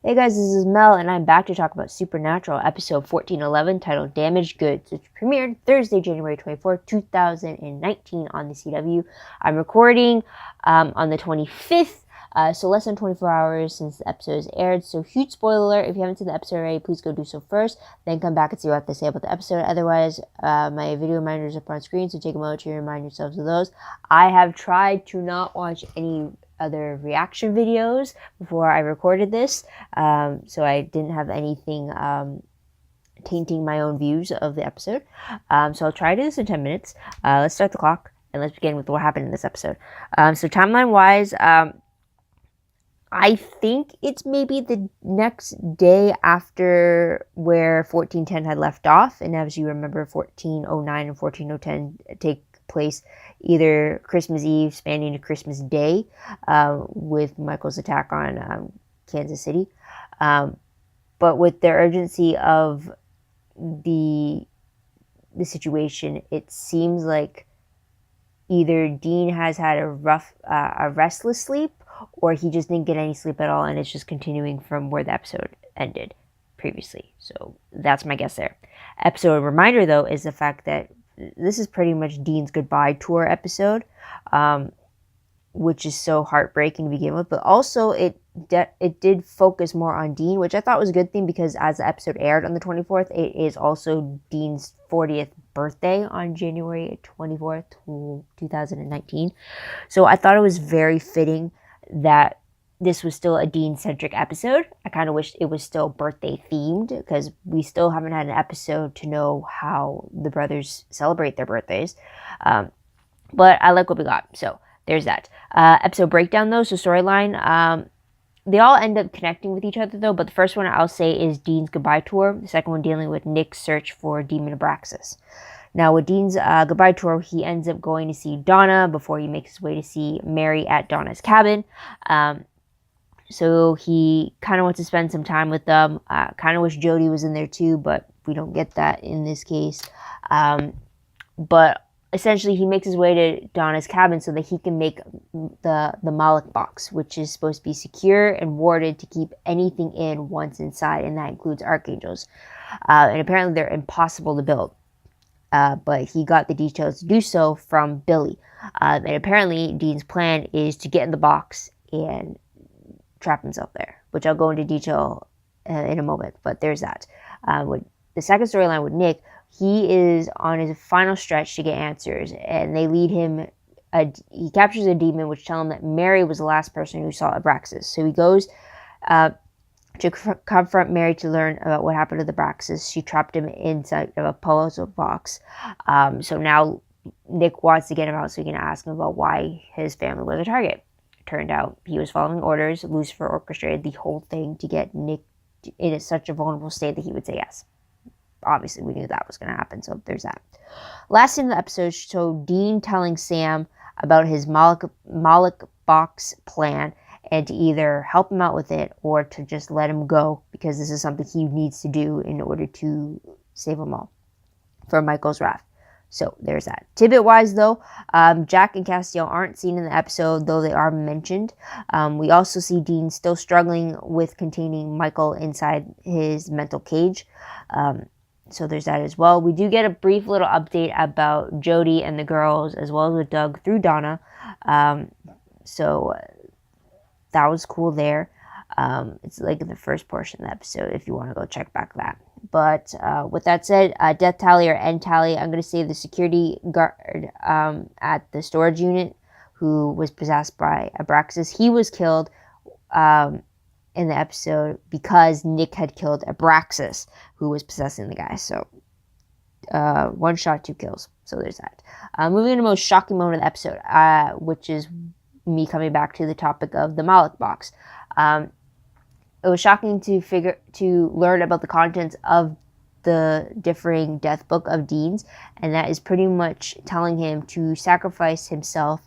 Hey guys, this is Mel, and I'm back to talk about Supernatural, episode 1411, titled Damaged Goods, which premiered Thursday, January 24th, 2019 on the CW. I'm recording on the 25th, so less than 24 hours since the episode is aired. So huge spoiler alert, if you haven't seen the episode already, please go do so first, then come back and see what I have to say about the episode. Otherwise, my video reminders are up on screen, so take a moment to remind yourselves of those. I have tried to not watch any other reaction videos before I recorded this, so I didn't have anything tainting my own views of the episode. So I'll try to do this in 10 minutes. Let's start the clock and let's begin with what happened in this episode. So timeline wise, I think it's maybe the next day after where 1410 had left off, and as you remember, 1409 and 1410 take place either Christmas Eve spanning to Christmas Day, with Michael's attack on Kansas City. But with the urgency of the situation, it seems like either Dean has had a restless sleep, or he just didn't get any sleep at all, and it's just continuing from where the episode ended previously. So that's my guess there. Episode reminder, though, is the fact that this is pretty much Dean's goodbye tour episode, which is so heartbreaking to begin with. But also, it did focus more on Dean, which I thought was a good thing, because as the episode aired on the 24th, it is also Dean's 40th birthday on January 24th, 2019. So I thought it was very fitting that this was still a Dean-centric episode. I kind of wish it was still birthday themed, because we still haven't had an episode to know how the brothers celebrate their birthdays. But I like what we got. So there's that. Episode breakdown, though. So storyline. They all end up connecting with each other, though. But the first one I'll say is Dean's goodbye tour. The second one dealing with Nick's search for Demon Abraxas. Now, with Dean's goodbye tour, he ends up going to see Donna before he makes his way to see Mary at Donna's cabin. So he kind of wants to spend some time with them. Kind of wish Jody was in there too, but we don't get that in this case. But essentially, he makes his way to Donna's cabin so that he can make the Moloch box, which is supposed to be secure and warded to keep anything in once inside, and that includes archangels. And apparently, they're impossible to build. But he got the details to do so from Billy. And apparently, Dean's plan is to get in the box and trap himself there, which I'll go into detail in a moment. But there's that. With the second storyline with Nick, he is on his final stretch to get answers, and they lead him. He captures a demon, which tells him that Mary was the last person who saw Abraxas. So he goes to confront Mary to learn about what happened to the Abraxas. She trapped him inside of a puzzle box. So now Nick wants to get him out so he can ask him about why his family was a target. It turned out he was following orders. Lucifer orchestrated the whole thing to get Nick in such a vulnerable state that he would say yes. Obviously, we knew that was going to happen, so there's that. Last in the episode showed Dean telling Sam about his Moloch box plan, and to either help him out with it or to just let him go, because this is something he needs to do in order to save them all from Michael's wrath. So there's that. Tidbit-wise, though, Jack and Castiel aren't seen in the episode, though they are mentioned. We also see Dean still struggling with containing Michael inside his mental cage. So there's that as well. We do get a brief little update about Jody and the girls, as well as with Doug through Donna. So that was cool there. It's like in the first portion of the episode, if you want to go check back that. But with that said, death tally or end tally, I'm going to say the security guard at the storage unit who was possessed by Abraxas, he was killed in the episode because Nick had killed Abraxas, who was possessing the guy. So one shot, 2 kills. So there's that. Moving to the most shocking moment of the episode, which is me coming back to the topic of the Moloch box. It was shocking to learn about the contents of the differing death book of Dean's, and that is pretty much telling him to sacrifice himself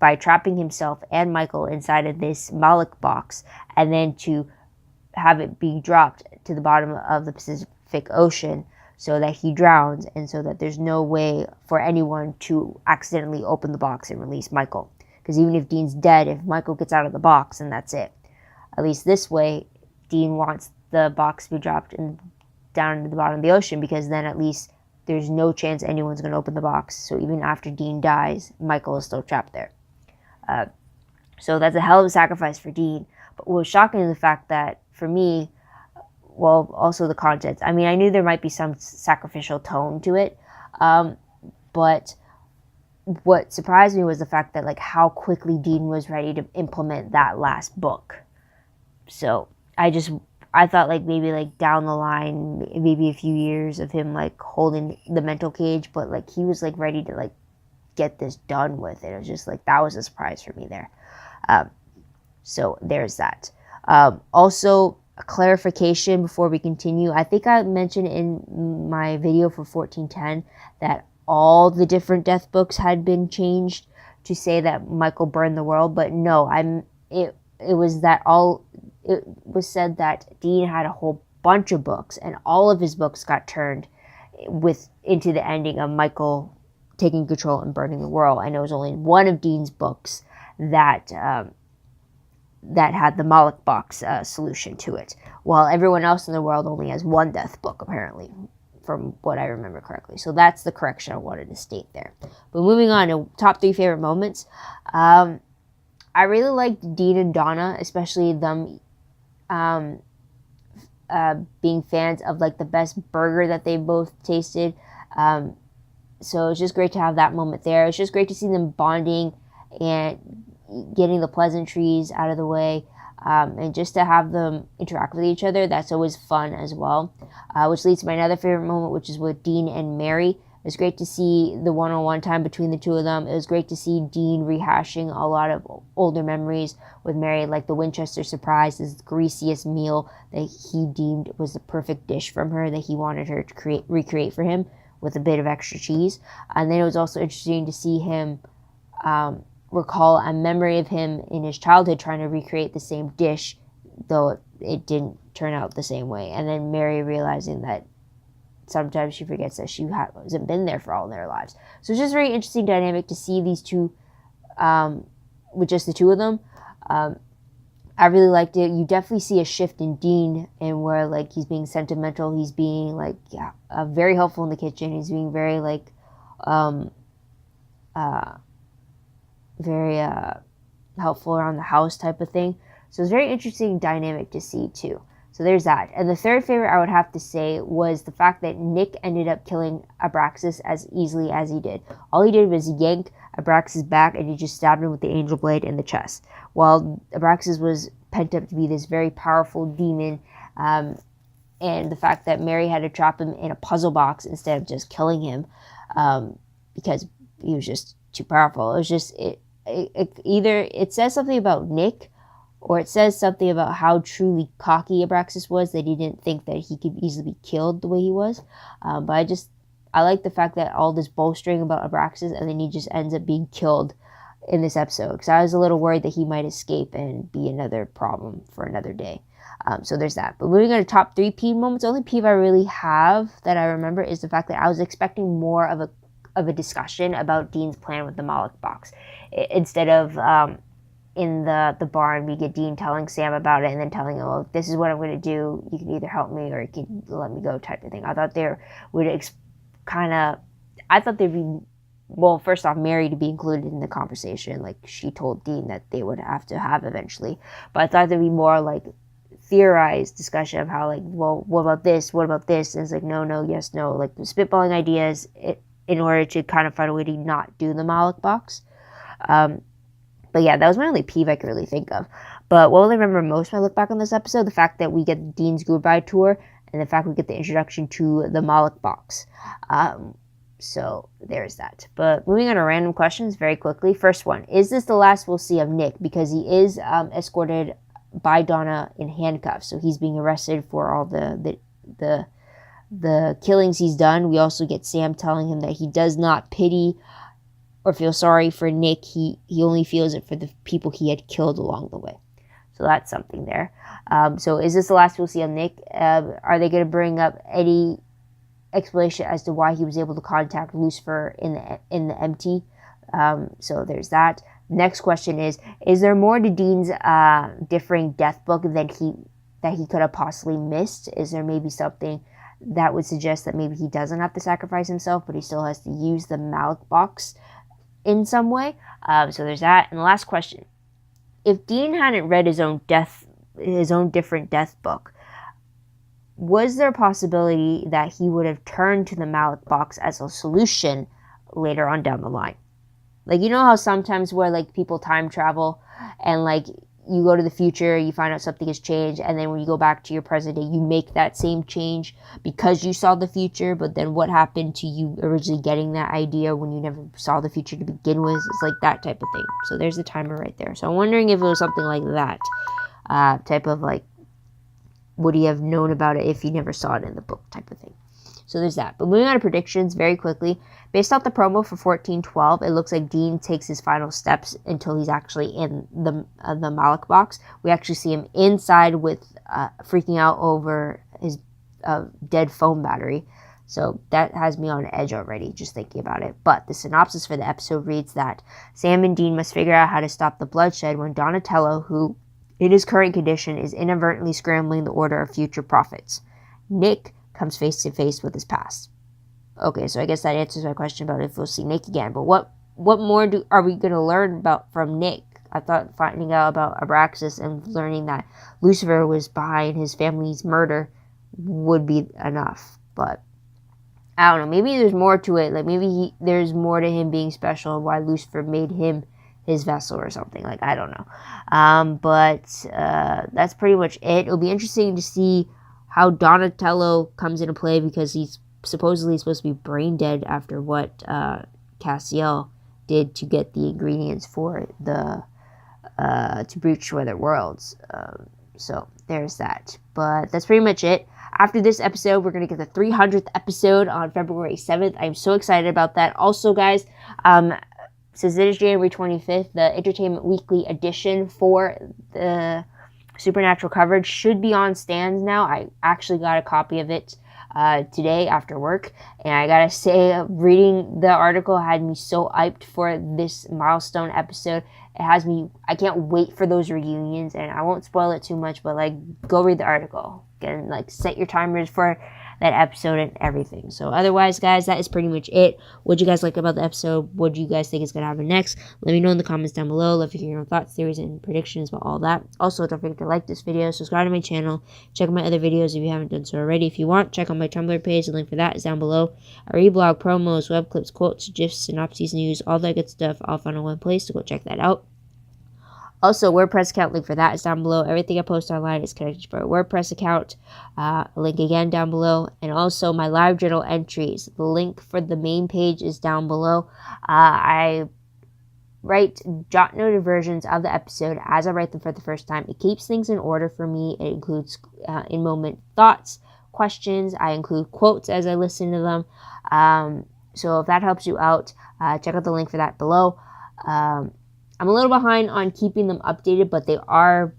by trapping himself and Michael inside of this Moloch box, and then to have it be dropped to the bottom of the Pacific Ocean so that he drowns, and so that there's no way for anyone to accidentally open the box and release Michael. Because even if Dean's dead, if Michael gets out of the box, then that's it. At least this way, Dean wants the box to be dropped down to the bottom of the ocean, because then at least there's no chance anyone's going to open the box. So even after Dean dies, Michael is still trapped there. So that's a hell of a sacrifice for Dean. But what was shocking is the fact that, for me, well, also the contents. I mean, I knew there might be some sacrificial tone to it, but what surprised me was the fact that, like, how quickly Dean was ready to implement that last book. So I thought, like, maybe, like, down the line, maybe a few years of him, like, holding the mental cage, but, like, he was, like, ready to, like, get this done with. It was just, like, that was a surprise for me there. So there's that. Also, a clarification before we continue. I think I mentioned in my video for 1410 that all the different death books had been changed to say that Michael burned the world, but no, it was said that Dean had a whole bunch of books, and all of his books got turned into the ending of Michael taking control and burning the world, and it was only one of Dean's books that had the Moloch box solution to it, while everyone else in the world only has one death book, apparently, from what I remember correctly. So that's the correction I wanted to state there. But moving on to top 3 favorite moments. I really liked Dean and Donna, especially them being fans of, like, the best burger that they both tasted. So it's just great to have that moment there. It's just great to see them bonding and getting the pleasantries out of the way, and just to have them interact with each other. That's always fun as well, which leads to my another favorite moment, which is with Dean and Mary. It was great to see the one-on-one time between the two of them. It was great to see Dean rehashing a lot of older memories with Mary, like the Winchester surprise, this greasiest meal that he deemed was the perfect dish from her that he wanted her to recreate for him with a bit of extra cheese. And then it was also interesting to see him recall a memory of him in his childhood trying to recreate the same dish, though it didn't turn out the same way. And then Mary realizing that sometimes she forgets that she hasn't been there for all their lives. So it's just a very interesting dynamic to see these two, with just the two of them. I really liked it. You definitely see a shift in Dean, and where, like, he's being sentimental, he's being, like, very helpful in the kitchen, he's being very, like, very helpful around the house type of thing. So it's a very interesting dynamic to see too. So there's that. And the third favorite I would have to say was the fact that Nick ended up killing Abraxas as easily as he did. All he did was yank Abraxas back, and he just stabbed him with the angel blade in the chest, while Abraxas was pent up to be this very powerful demon. And the fact that Mary had to trap him in a puzzle box instead of just killing him, because he was just too powerful. It was just either it says something about Nick, or it says something about how truly cocky Abraxas was, that he didn't think that he could easily be killed the way he was. But I like the fact that all this bolstering about Abraxas, and then he just ends up being killed in this episode, because I was a little worried that he might escape and be another problem for another day. So there's that. But moving on to top 3 peeve moments, the only peeve I really have that I remember is the fact that I was expecting more of a discussion about Dean's plan with the Moloch box. Instead of in the barn, we get Dean telling Sam about it, and then telling him, oh, this is what I'm going to do. You can either help me or you can let me go, type of thing. I thought there would I thought there'd be, well, first off, Mary to be included in the conversation. Like, she told Dean that they would have to have eventually. But I thought there'd be more, like, theorized discussion of how, like, well, what about this? What about this? And it's like, no, yes, no. Like, spitballing ideas in order to kind of find a way to not do the Moloch box. But yeah, that was my only peeve I could really think of. But what will I remember most when I look back on this episode? The fact that we get Dean's goodbye tour, and the fact we get the introduction to the Moloch box. So there's that. But moving on to random questions very quickly. First one, is this the last we'll see of Nick? Because he is escorted by Donna in handcuffs. So he's being arrested for all the killings he's done. We also get Sam telling him that he does not pity or feel sorry for Nick. He only feels it for the people he had killed along the way. So that's something there. So is this the last we'll see of Nick? Are they going to bring up any explanation as to why he was able to contact Lucifer in the empty? So there's that. Next question is there more to Dean's differing death book than that he could have possibly missed? Is there maybe something that would suggest that maybe he doesn't have to sacrifice himself, but he still has to use the Malik box in some way? So there's that. And the last question: if Dean hadn't read his own different death book, was there a possibility that he would have turned to the Malik box as a solution later on down the line? Like, you know how sometimes where, like, people time travel and, like, you go to the future, you find out something has changed, and then when you go back to your present day, you make that same change because you saw the future, but then what happened to you originally getting that idea when you never saw the future to begin with? It's like that type of thing. So there's the timer right there. So I'm wondering if it was something like that, type of, like, would he have known about it if he never saw it in the book type of thing. So there's that. But moving on to predictions very quickly. Based off the promo for 1412, it looks like Dean takes his final steps until he's actually in the Malik box. We actually see him inside with freaking out over his dead phone battery. So that has me on edge already, just thinking about it. But the synopsis for the episode reads that Sam and Dean must figure out how to stop the bloodshed when Donatello, who in his current condition is inadvertently scrambling the order of future prophets. Nick comes face to face with his past. Okay, so I guess that answers my question about if we'll see Nick again. But what more are we going to learn about from Nick? I thought finding out about Abraxas and learning that Lucifer was behind his family's murder would be enough. But I don't know. Maybe there's more to it. Like, maybe there's more to him being special and why Lucifer made him his vessel or something. Like, I don't know. But that's pretty much it. It'll be interesting to see how Donatello comes into play, because he's supposedly supposed to be brain dead after what Castiel did to get the ingredients for the to breach Weather Worlds. So there's that. But that's pretty much it. After this episode, we're going to get the 300th episode on February 7th. I'm so excited about that. Also, guys, since it is January 25th, the Entertainment Weekly edition for the Supernatural coverage should be on stands now. I actually got a copy of it today after work, and I gotta say, reading the article had me so hyped for this milestone episode. It has me, I can't wait for those reunions, and I won't spoil it too much, but, like, go read the article and, like, set your timers for that episode and everything. So otherwise, guys, that is pretty much it. What'd you guys like about the episode? What do you guys think is going to happen next? Let me know in the comments down below. Love to hear your own thoughts, theories, and predictions about all that. Also, don't forget to like this video, subscribe to my channel, check out my other videos if you haven't done so already. If you want, check out my Tumblr page. The link for that is down below. I read blog, promos, web clips, quotes, gifs, synopses, news, all that good stuff, all found in one place, so go check that out. Also, WordPress account, link for that is down below. Everything I post online is connected to our WordPress account. Link again down below. And also my live journal entries. The link for the main page is down below. I write jot noted versions of the episode as I write them for the first time. It keeps things in order for me. It includes in-moment thoughts, questions. I include quotes as I listen to them. So if that helps you out, check out the link for that below. I'm a little behind on keeping them updated, but they are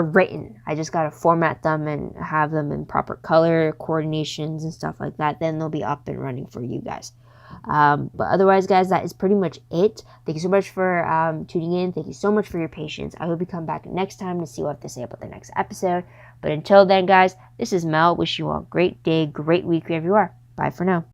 written. I just gotta format them and have them in proper color coordinations and stuff like that. Then they'll be up and running for you guys. But otherwise, guys, that is pretty much it. Thank you so much for tuning in. Thank you so much for your patience. I hope you come back next time to see what I have to say about the next episode. But until then, guys, this is Mel. Wish you all a great day, great week wherever you are. Bye for now.